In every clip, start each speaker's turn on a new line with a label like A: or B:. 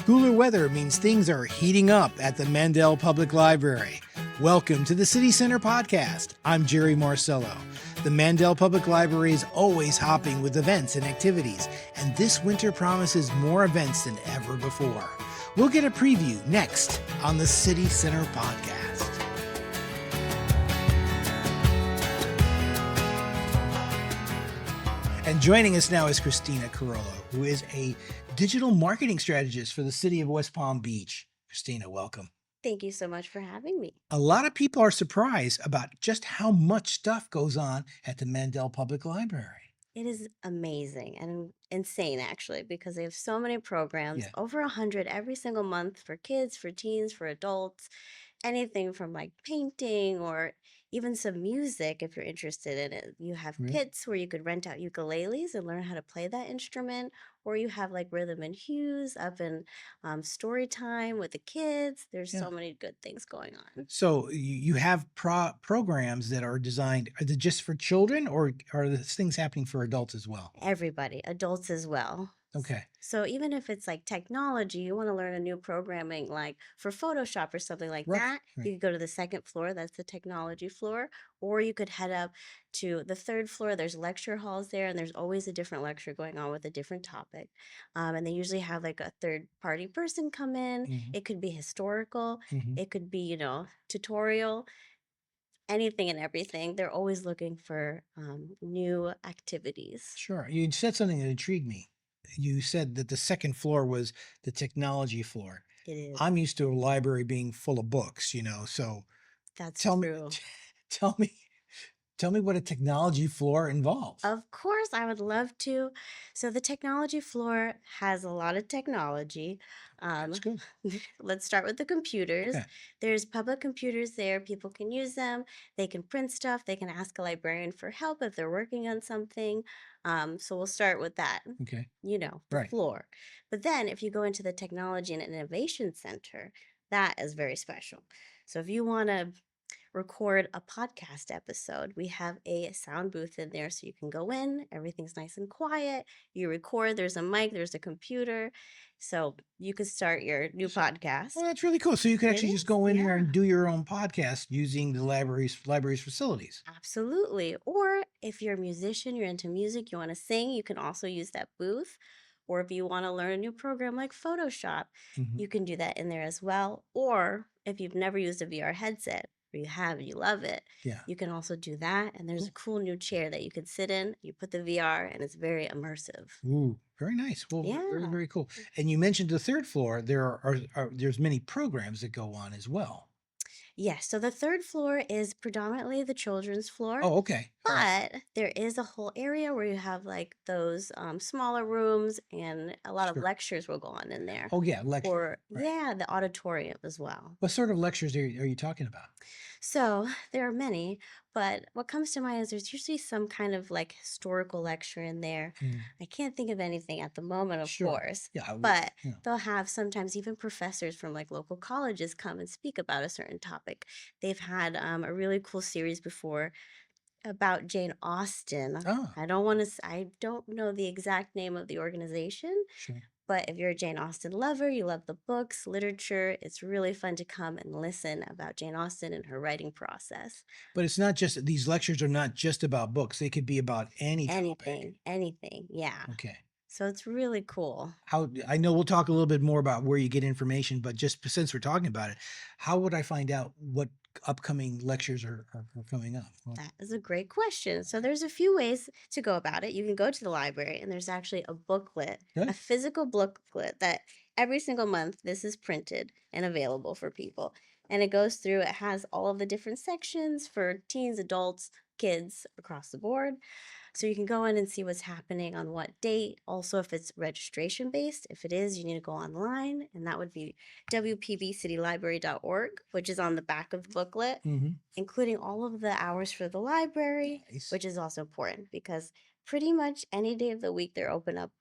A: Cooler weather means things are heating up at the Mandel Public Library. Welcome to the City Center Podcast. I'm Jerry Marcello. The Mandel Public Library is always hopping with events and activities, and this winter promises more events than ever before. We'll get a preview next on the City Center Podcast. And joining us now is Christena Carollo, who is a digital marketing strategist for the city of West Palm Beach. Christena, welcome.
B: Thank you so much for having me.
A: A lot of people are surprised about just how much stuff goes on at the Mandel Public Library.
B: It is amazing and insane, actually, because they have so many programs,
A: Yeah.
B: over 100 every single month for kids, for teens, for adults, anything from like painting or even some music if you're interested in it. You have
A: Right.
B: kits where you could rent out ukuleles and learn how to play that instrument, or you have like rhythm and hues up in story time with the kids. There's
A: Yeah.
B: so many good things going on.
A: So you have programs that are designed, are they just for children or are these things happening for adults as well?
B: Everybody, adults as well.
A: Okay.
B: So even if it's like technology, you want to learn a new programming like for Photoshop or something like
A: Right,
B: that,
A: right.
B: you could go to the second floor, that's the technology floor, or you could head up to the third floor. There's lecture halls there, and there's always a different lecture going on with a different topic. And they usually have like a third party person come in.
A: Mhm,
B: It could be historical,
A: mhm.
B: it could be, tutorial, anything and everything. They're always looking for new activities.
A: Sure. You said something that intrigued me. You said that the second floor was the technology floor.
B: It is.
A: I'm used to a library being full of books, so
B: That's
A: tell me,
B: true.
A: tell me, tell me what a technology floor involves.
B: Of course, I would love to. So the technology floor has a lot of technology.
A: That's good.
B: Let's start with the computers.
A: Okay.
B: There's public computers there. People can use them. They can print stuff. They can ask a librarian for help if they're working on something. So we'll start with that,
A: Okay.
B: the
A: Right.
B: floor. But then if you go into the Technology and Innovation Center, that is very special. So if you want to record a podcast episode, we have a sound booth in there so you can go in, everything's nice and quiet. You record, there's a mic, there's a computer. So you could start your new podcast.
A: Well, that's really cool. So you could
B: It
A: actually just
B: is,
A: go in there
B: yeah.
A: and do your own podcast using the library's facilities.
B: Absolutely. Or if you're a musician, you're into music, you want to sing, you can also use that booth. Or if you want to learn a new program like Photoshop,
A: Mhm.
B: you can do that in there as well. Or if you've never used a VR headset, or you have and you love it,
A: Yeah.
B: you can also do that. And there's a cool new chair that you could sit in. You put the VR and it's very immersive.
A: Ooh, very nice. Well, very,
B: Yeah.
A: very cool. And you mentioned the third floor. There's many programs that go on as well.
B: Yes. So the third floor is predominantly the children's floor.
A: Oh, okay. All right.
B: But there is a whole area where you have like those smaller rooms, and a lot of
A: Sure.
B: lectures will go on in there.
A: Oh, yeah, lecture.
B: Or,
A: Right.
B: yeah, the auditorium as well.
A: What sort of lectures are you talking about?
B: So there are many, but what comes to mind is there's usually some kind of like historical lecture in there.
A: Mm,
B: I can't think of anything at the moment, of
A: Sure.
B: course,
A: Yeah.
B: but
A: Yeah.
B: they'll have sometimes even professors from like local colleges come and speak about a certain topic. They've had a really cool series before about Jane Austen.
A: Oh,
B: I don't know the exact name of the organization,
A: sure.
B: but if you're a Jane Austen lover, you love the books, literature, it's really fun to come and listen about Jane Austen and her writing process.
A: But it's not just, these lectures are not just about books. They could be about any topic.
B: Anything, yeah.
A: Okay.
B: So it's really cool.
A: I know we'll talk a little bit more about where you get information, but just since we're talking about it, how would I find out what upcoming lectures are coming up? Well,
B: That is a great question. So there's a few ways to go about it. You can go to the library, and there's actually a booklet,
A: Good.
B: a physical booklet that every single month this is printed and available for people. And it goes through, it has all of the different sections for teens, adults, kids across the board. So you can go in and see what's happening on what date. Also, if it's registration based, if it is, you need to go online, and that would be WPB-CityLibrary.org, which is on the back of the booklet,
A: mhm.
B: including all of the hours for the library,
A: Nice.
B: which is also important because pretty much any day of the week they're open up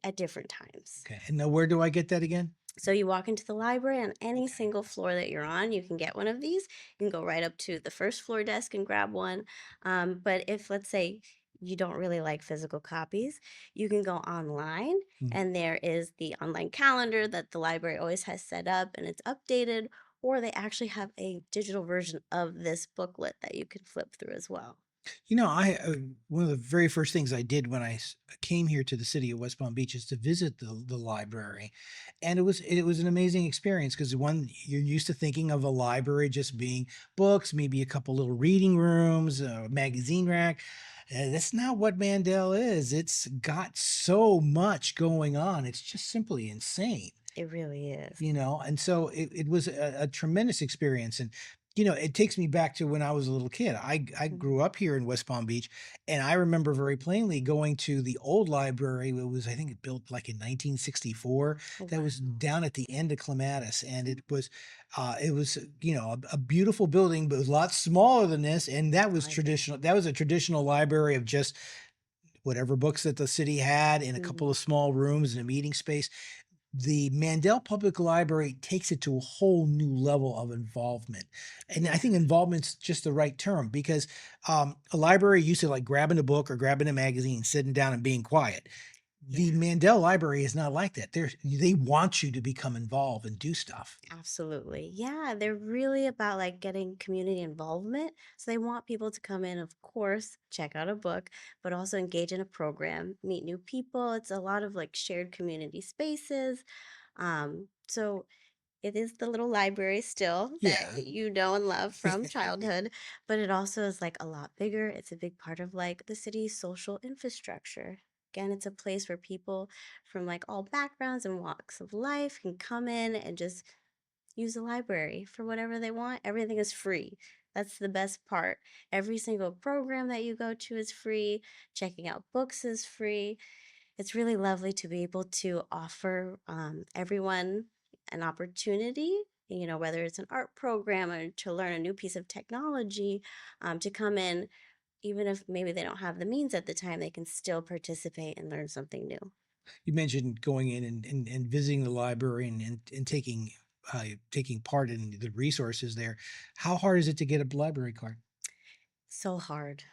B: at different times.
A: Okay. And now where do I get that again?
B: So you walk into the library, on any single floor that you're on, you can get one of these. You can go right up to the first floor desk and grab one. But if, let's say, you don't really like physical copies, you can go online,
A: Mm.
B: and there is the online calendar that the library always has set up and it's updated, or they actually have a digital version of this booklet that you can flip through as well.
A: One of the very first things I did when came here to the city of West Palm Beach is to visit the library, and it was an amazing experience because one, you're used to thinking of a library just being books, maybe a couple little reading rooms, a magazine rack. That's not what Mandel is. It's got so much going on. It's just simply insane.
B: It really is.
A: And so it was a tremendous experience. And it takes me back to when I was a little kid. I
B: Mhm.
A: grew up here in West Palm Beach, and I remember very plainly going to the old library. It was, I think, it built like in 1964.
B: Oh,
A: That was
B: wow.
A: down at the end of Clematis, and it was a beautiful building, but it was a lot smaller than this. And that was
B: I bet.
A: traditional. That was a traditional library of just whatever books that the city had in a couple
B: Mhm.
A: of small rooms and a meeting space. The Mandel Public Library takes it to a whole new level of involvement. And I
B: Yeah.
A: think involvement's just the right term because a library used to like grabbing a book or grabbing a magazine, sitting down and being quiet.
B: Yeah.
A: The Mandel Library is not like that. They want you to become involved and do stuff.
B: Absolutely. Yeah, they're really about like getting community involvement. So they want people to come in, of course, check out a book, but also engage in a program, meet new people. It's a lot of like shared community spaces. So it is the little library still that
A: Yeah.
B: you know and love from childhood, but it also is like a lot bigger. It's a big part of like the city's social infrastructure. Again, it's a place where people from like all backgrounds and walks of life can come in and just use the library for whatever they want. Everything is free. That's the best part. Every single program that you go to is free. Checking out books is free. It's really lovely to be able to offer everyone an opportunity, whether it's an art program or to learn a new piece of technology, to come in, even if maybe they don't have the means at the time, they can still participate and learn something new.
A: You mentioned going in and visiting the library and taking part in the resources there. How hard is it to get a library card?
B: So hard.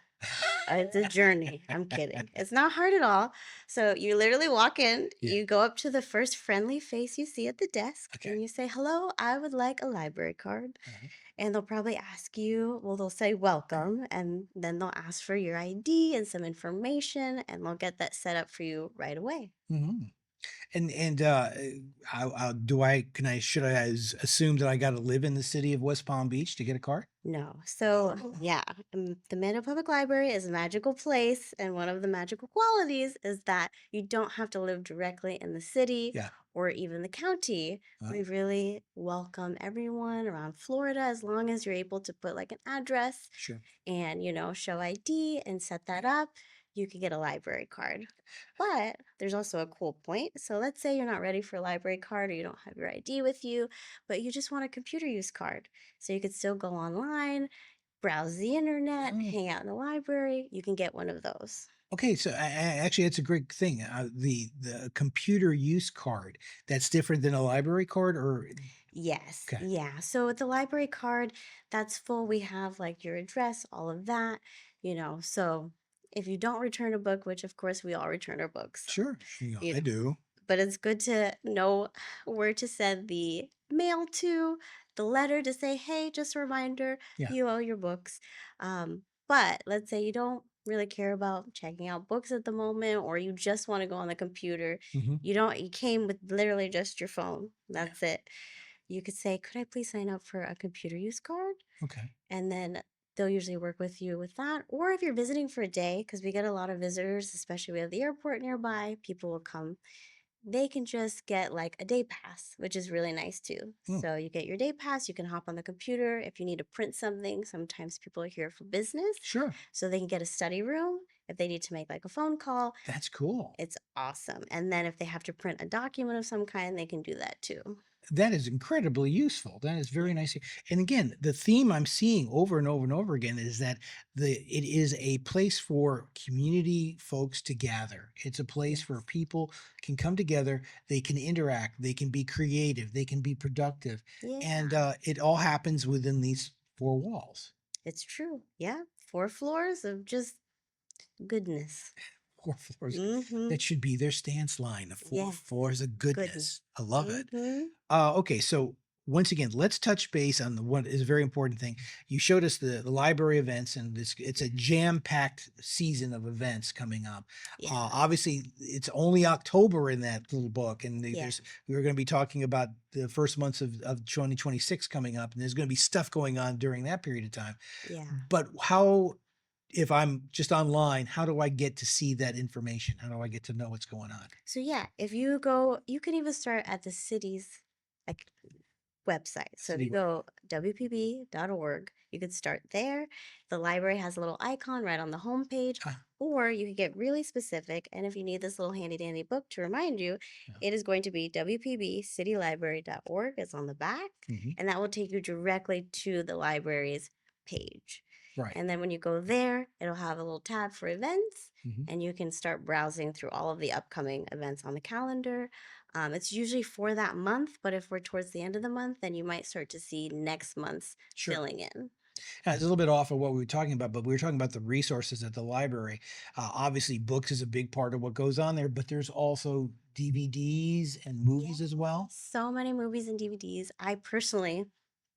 B: It's a journey. I'm kidding. It's not hard at all. So you literally walk in,
A: Yeah.
B: you go up to the first friendly face you see at the desk,
A: Okay.
B: and you say, "Hello, I would like a library card."
A: Uh-huh.
B: And they'll probably ask you, well, they'll say welcome, and then they'll ask for your ID and some information, and they'll get that set up for you right away.
A: Mhm. Do I can I should I assume that I got to live in the city of West Palm Beach to get a card?
B: No. So, yeah, the Mandel Public Library is a magical place. And one of the magical qualities is that you don't have to live directly in the city
A: Yeah.
B: or even the county.
A: Uh,
B: We really welcome everyone around Florida as long as you're able to put like an address
A: sure.
B: and, show ID and set that up. You could get a library card. But there's also a cool point. So let's say you're not ready for a library card or you don't have your ID with you, but you just want a computer use card. So you could still go online, browse the internet,
A: Oh,
B: hang out in the library. You can get one of those.
A: okay. So actually, that's a great thing. The computer use card, that's different than a library card, or
B: Yes,
A: okay,
B: yeah. So with the library card, that's full. We have like your address, all of that, So if you don't return a book, which of course we all return our books,
A: sure.
B: you
A: I
B: know,
A: do.
B: but it's good to know where to send the mail to, the letter to say, hey, just a reminder,
A: Yeah.
B: you owe your books. But let's say you don't really care about checking out books at the moment, or you just want to go on the computer.
A: Hmm.
B: You came with literally just your phone.
A: Yeah.
B: That's it. You could say, could I please sign up for a computer use card?
A: Okay.
B: And then they'll usually work with you with that. Or if you're visiting for a day, because we get a lot of visitors, especially we have the airport nearby, people will come, they can just get like a day pass, which is really nice too.
A: Mm,
B: So you get your day pass, you can hop on the computer. If you need to print something, sometimes people are here for business.
A: sure.
B: So they can get a study room. If they need to make like a phone call,
A: That's cool.
B: it's awesome. And then if they have to print a document of some kind, they can do that too.
A: That is incredibly useful. That is
B: Yeah.
A: very nice. And again, the theme I'm seeing over and over and over again is that it is a place for community folks to gather. It's a place where
B: Yes.
A: people can come together, they can interact, they can be creative, they can be productive, and
B: Yeah.
A: it all happens within these four walls.
B: It's true. Yeah. 4 floors of just goodness.
A: 4 floors.
B: Mm-hmm.
A: That should be their stance line, of 4
B: Yes,
A: floors of
B: goodness.
A: goodness. I love it.
B: Mm-hmm.
A: Okay, so once again, let's touch base on the one is a very important thing. You showed us the library events, and it's a jam-packed season of events coming up.
B: Yeah.
A: Obviously, it's only October in that little book, and
B: Yeah.
A: we were going to be talking about the first months of 2026 coming up, and there's going to be stuff going on during that period of time.
B: Yeah.
A: But if I'm just online, how do I get to see that information? How do I get to know what's going on?
B: So yeah, if you go, you can even start at the city's like website. So if
A: City
B: you go WPB.org, you could start there. The library has a little icon right on the homepage,
A: Ah,
B: or you could get really specific. And if you need this little handy dandy book to remind you,
A: yeah.
B: it is going to be WPBCityLibrary.org. It's on the back,
A: Mhm.
B: and that will take you directly to the library's page.
A: Right.
B: And then when you go there, it'll have a little tab for events,
A: Mhm.
B: and you can start browsing through all of the upcoming events on the calendar. It's usually for that month, but if we're towards the end of the month, then you might start to see next month's
A: Sure.
B: filling in.
A: It's a little bit off of what we were talking about, but we were talking about the resources at the library. Obviously, books is a big part of what goes on there, but there's also DVDs and movies as well.
B: So many movies and DVDs. I personally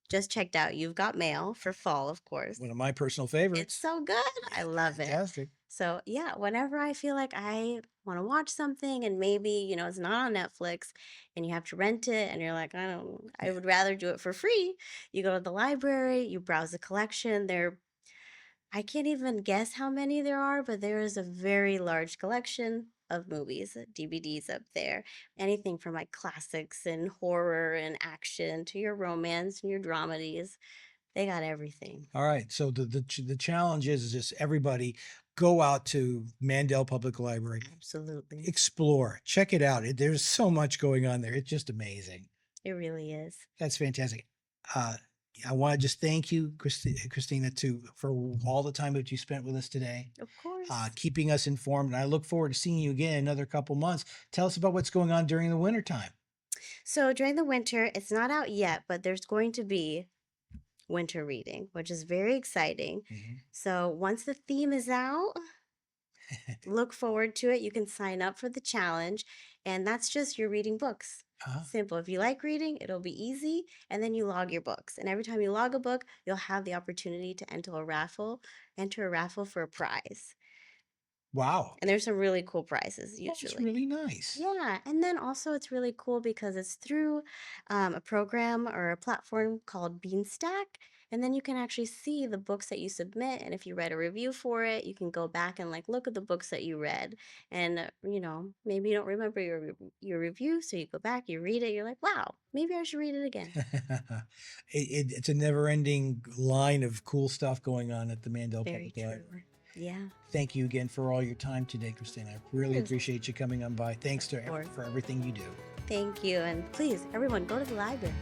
B: just checked out You've Got Mail for fall, of course.
A: One of my personal
B: It's
A: favorites.
B: so good. I love it.
A: Fantastic.
B: So yeah, whenever I feel like I want to watch something and maybe, it's not on Netflix and you have to rent it and you're like, I would rather do it for free. You go to the library, you browse the collection. I can't even guess how many there are, but there is a very large collection of movies, DVDs up there. Anything from like classics and horror and action to your romance and your dramedies. They got everything.
A: All right. So the challenge is just everybody go out to Mandel Public Library,
B: Absolutely.
A: explore, check it out. There's so much going on there. It's just amazing.
B: It really is.
A: That's fantastic. I want to just thank you, Christina, for all the time that you spent with us today,
B: Of course.
A: keeping us informed. And I look forward to seeing you again in another couple months. Tell us about what's going on during the wintertime.
B: So during the winter, it's not out yet, but there's going to be winter reading, which is very exciting.
A: Mhm.
B: So once the theme is out, look forward to it. You can sign up for the challenge, and that's just you're reading books.
A: Uh-huh.
B: Simple. If you like reading, it'll be easy, and then you log your books. And every time you log a book, you'll have the opportunity to enter a raffle for a prize.
A: Wow.
B: And there's some really cool prizes
A: That's
B: usually.
A: really nice.
B: Yeah, and then also it's really cool because it's through a program or a platform called Beanstack, and then you can actually see the books that you submit, and if you read a review for it, you can go back and like look at the books that you read, and maybe you don't remember your review, so you go back, you read it, you're like, wow, maybe I should read it again.
A: It's a never-ending line of cool stuff going on at the Mandel
B: Very
A: Public Library.
B: true. Yeah,
A: Thank you again for all your time today, Christina. I really
B: Yes.
A: appreciate you coming on by. Thanks
B: course.
A: for everything you do.
B: thank you, and please, everyone, go to the library.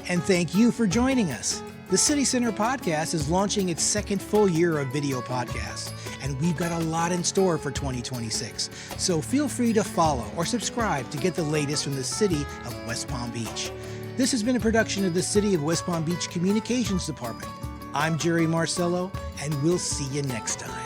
A: And thank you for joining us. The City Center Podcast is launching its second full year of video podcasts, and we've got a lot in store for 2026. So feel free to follow or subscribe to get the latest from the city of West Palm Beach. This has been a production of the City of West Palm Beach Communications Department. I'm Jerry Marcello, and we'll see you next time.